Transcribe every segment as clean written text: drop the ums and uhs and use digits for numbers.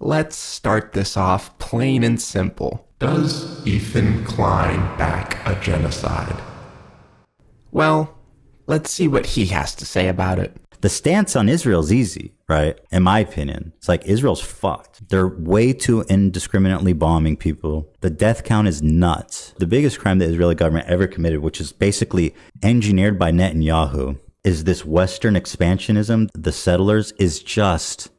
let's start this off plain and simple. Does Ethan Klein back a genocide? Well, let's see what he has to say about it. The stance on Israel's easy, right? In my opinion, it's like Israel's fucked. They're way too indiscriminately bombing people. The death count is nuts. The biggest crime the Israeli government ever committed, which is basically engineered by Netanyahu, is this Western expansionism. The settlers is just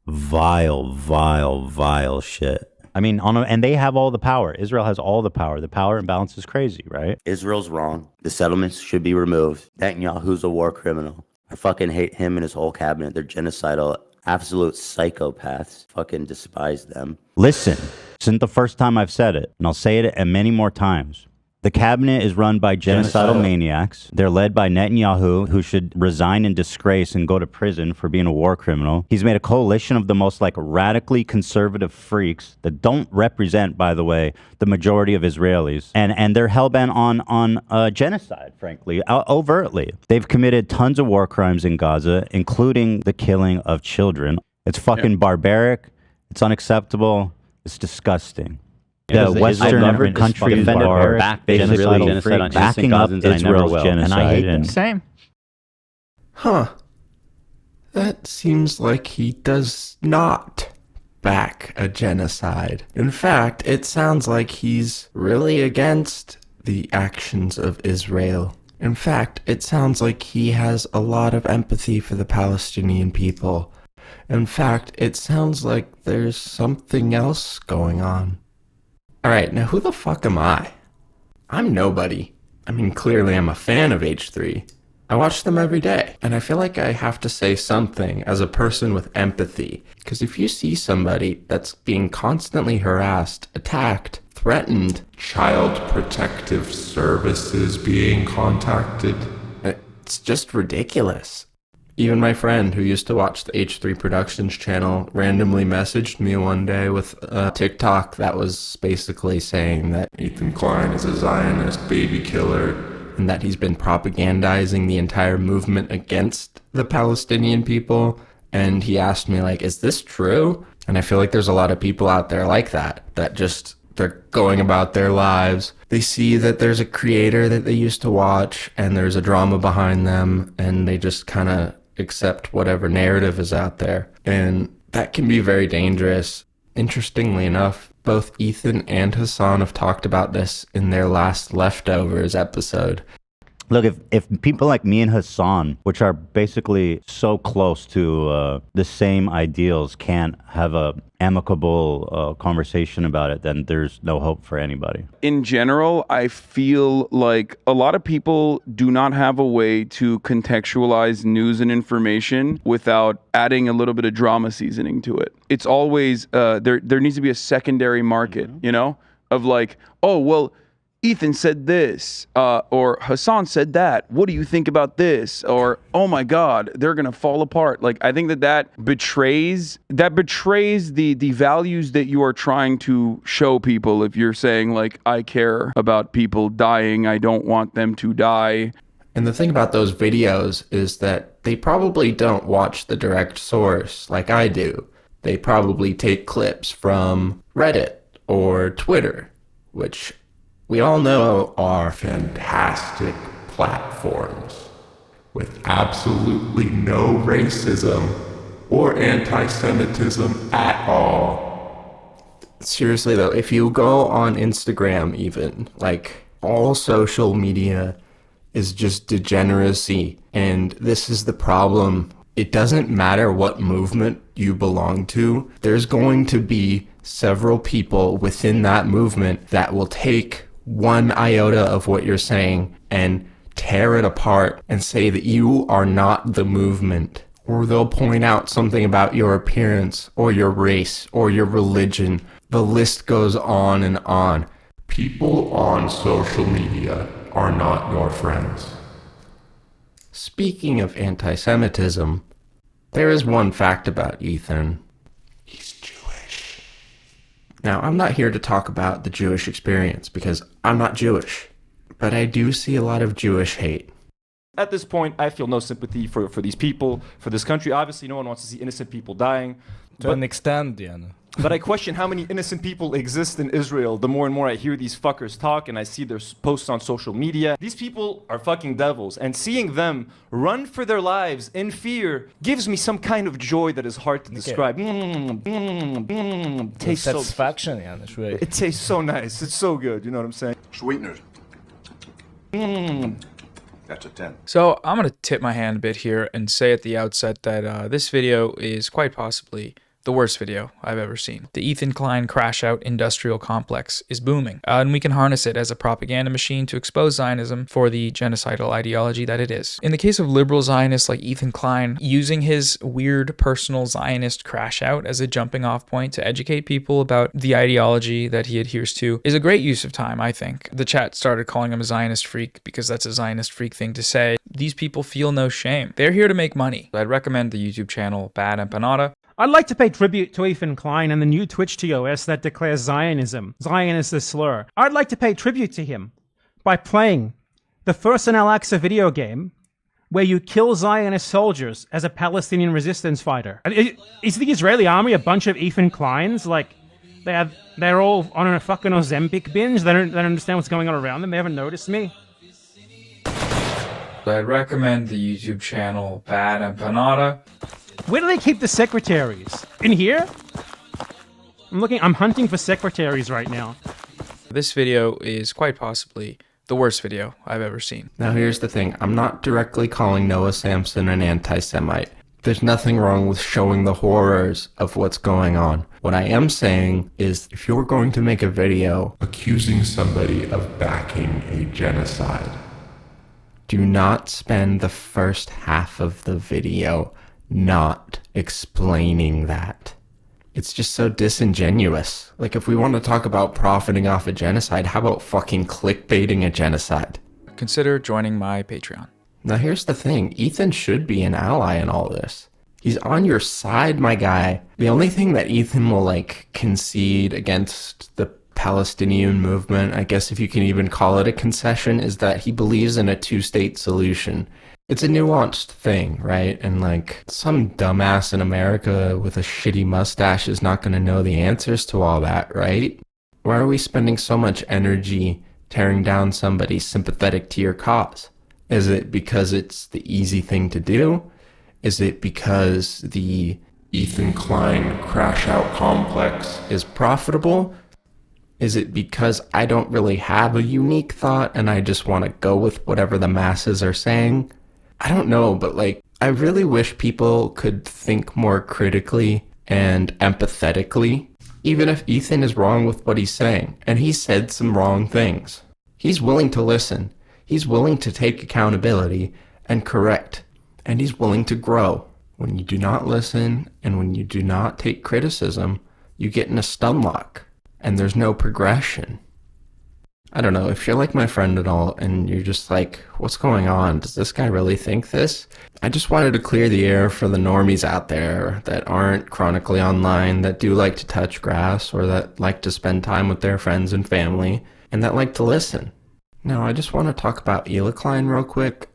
vile, vile, vile shit. I mean, and they have all the power. Israel has all the power. The power imbalance is crazy, right? Israel's wrong. The settlements should be removed. Netanyahu's a war criminal. I fucking hate him and his whole cabinet. They're genocidal, absolute psychopaths. Fucking despise them. Listen, this isn't the first time I've said it, and I'll say it many more times. The cabinet is run by genocidal maniacs. They're led by Netanyahu, who should resign in disgrace and go to prison for being a war criminal. He's made a coalition of the most radically conservative freaks that don't represent, by the way, the majority of Israelis. And they're hellbent on genocide, frankly, overtly. They've committed tons of war crimes in Gaza, including the killing of children. It's fucking barbaric. It's unacceptable. It's disgusting. Yeah, the Western countries are backing up Israel's genocide. And I hate them. Same. Huh. That seems like he does not back a genocide. In fact, it sounds like he's really against the actions of Israel. In fact, it sounds like he has a lot of empathy for the Palestinian people. In fact, it sounds like there's something else going on. Alright, now who the fuck am I? I'm nobody. I mean, clearly I'm a fan of H3. I watch them every day, and I feel like I have to say something as a person with empathy. Because if you see somebody that's being constantly harassed, attacked, threatened, Child Protective Services being contacted, it's just ridiculous. Even my friend who used to watch the H3 Productions channel randomly messaged me one day with a TikTok that was basically saying that Ethan Klein is a Zionist baby killer and that he's been propagandizing the entire movement against the Palestinian people. And he asked me, is this true? And I feel like there's a lot of people out there like that just, they're going about their lives. They see that there's a creator that they used to watch and there's a drama behind them and they just kind of accept whatever narrative is out there. And that can be very dangerous. Interestingly enough, both Ethan and Hassan have talked about this in their last Leftovers episode. Look, if people like me and Hassan, which are basically so close to the same ideals, can't have a amicable conversation about it, then there's no hope for anybody. In general, I feel like a lot of people do not have a way to contextualize news and information without adding a little bit of drama seasoning to it. It's always, there needs to be a secondary market, of oh, well, Ethan said this, or Hassan said that. What do you think about this? Or, oh my God, they're gonna fall apart. I think that betrays the values that you are trying to show people. If you're saying I care about people dying, I don't want them to die. And the thing about those videos is that they probably don't watch the direct source like I do. They probably take clips from Reddit or Twitter, which we all know are fantastic platforms with absolutely no racism or anti-Semitism at all. Seriously though, if you go on Instagram even, all social media is just degeneracy. And this is the problem. It doesn't matter what movement you belong to. There's going to be several people within that movement that will take one iota of what you're saying and tear it apart and say that you are not the movement. Or they'll point out something about your appearance or your race or your religion. The list goes on and on. People on social media are not your friends. Speaking of anti-Semitism, there is one fact about Ethan. He's Jewish. Now, I'm not here to talk about the Jewish experience because I'm not Jewish, but I do see a lot of Jewish hate. At this point, I feel no sympathy for these people, for this country. Obviously, no one wants to see innocent people dying. To an extent, yeah. But I question how many innocent people exist in Israel the more and more I hear these fuckers talk and I see their posts on social media. These people are fucking devils, and seeing them run for their lives in fear gives me some kind of joy that is hard to describe. Tastes so, satisfaction, yeah, that's right. it tastes so nice. It's so good. You know what I'm saying? Sweeteners. That's a 10. So I'm going to tip my hand a bit here and say at the outset that this video is quite possibly the worst video I've ever seen. The Ethan Klein crash out industrial complex is booming, and we can harness it as a propaganda machine to expose Zionism for the genocidal ideology that it is. In the case of liberal Zionists like Ethan Klein, using his weird personal Zionist crash out as a jumping off point to educate people about the ideology that he adheres to is a great use of time, I think. The chat started calling him a Zionist freak because that's a Zionist freak thing to say. These people feel no shame. They're here to make money. I'd recommend the YouTube channel Bad Empanada. I'd like to pay tribute to Ethan Klein and the new Twitch TOS that declares Zionism. Zion is a slur. I'd like to pay tribute to him by playing the first Al-Aqsa video game where you kill Zionist soldiers as a Palestinian resistance fighter. Is the Israeli army a bunch of Ethan Kleins? Like, they're all on a fucking Ozempic binge? They don't understand what's going on around them? They haven't noticed me? I'd recommend the YouTube channel Bad Empanada. Where do they keep the secretaries? In here? I'm hunting for secretaries right now. This video is quite possibly the worst video I've ever seen. Now here's the thing, I'm not directly calling Noah Samson an anti-Semite. There's nothing wrong with showing the horrors of what's going on. What I am saying is, if you're going to make a video Accusing somebody of backing a genocide. do not spend the first half of the video not explaining that. It's just so disingenuous. Like, if we want to talk about profiting off a genocide, how about fucking clickbaiting a genocide? Consider joining my Patreon. Now here's the thing, Ethan should be an ally in all this. He's on your side, my guy. The only thing that Ethan will, like, concede against the Palestinian movement, I guess if you can even call it a concession, is that he believes in a two-state solution. It's a nuanced thing, right? And, like, some dumbass in America with a shitty mustache is not going to know the answers to all that, right? Why are we spending so much energy tearing down somebody sympathetic to your cause? Is it because it's the easy thing to do? Is it because the Ethan Klein crash out complex is profitable? Is it because I don't really have a unique thought and I just want to go with whatever the masses are saying? I don't know, but, like, I really wish people could think more critically and empathetically, even if Ethan is wrong with what he's saying, and he said some wrong things. He's willing to listen. He's willing to take accountability and correct, and he's willing to grow. When you do not listen and when you do not take criticism, you get in a stun lock, and there's no progression. I don't know, if you're like my friend at all and you're just like, what's going on? Does this guy really think this? I just wanted to clear the air for the normies out there that aren't chronically online, that do like to touch grass, or that like to spend time with their friends and family, and that like to listen. Now, I just want to talk about Hila Klein real quick.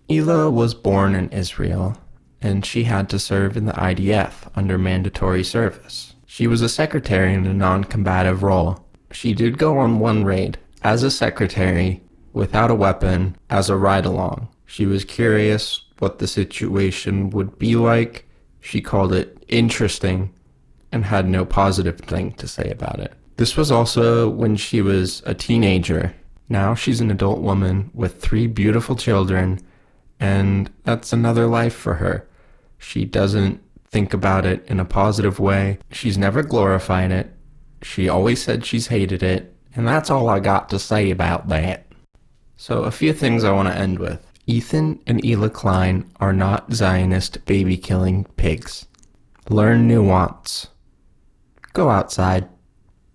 Hila was born in Israel, and she had to serve in the IDF under mandatory service. She was a secretary in a non-combative role. She did go on one raid as a secretary, without a weapon, as a ride-along. She was curious what the situation would be like. She called it interesting and had no positive thing to say about it. This was also when she was a teenager. Now she's an adult woman with 3 beautiful children, and that's another life for her. She doesn't think about it in a positive way. She's never glorified it. She always said she's hated it. And that's all I got to say about that. So a few things I want to end with. Ethan and Hila Klein are not Zionist baby-killing pigs. Learn nuance. Go outside.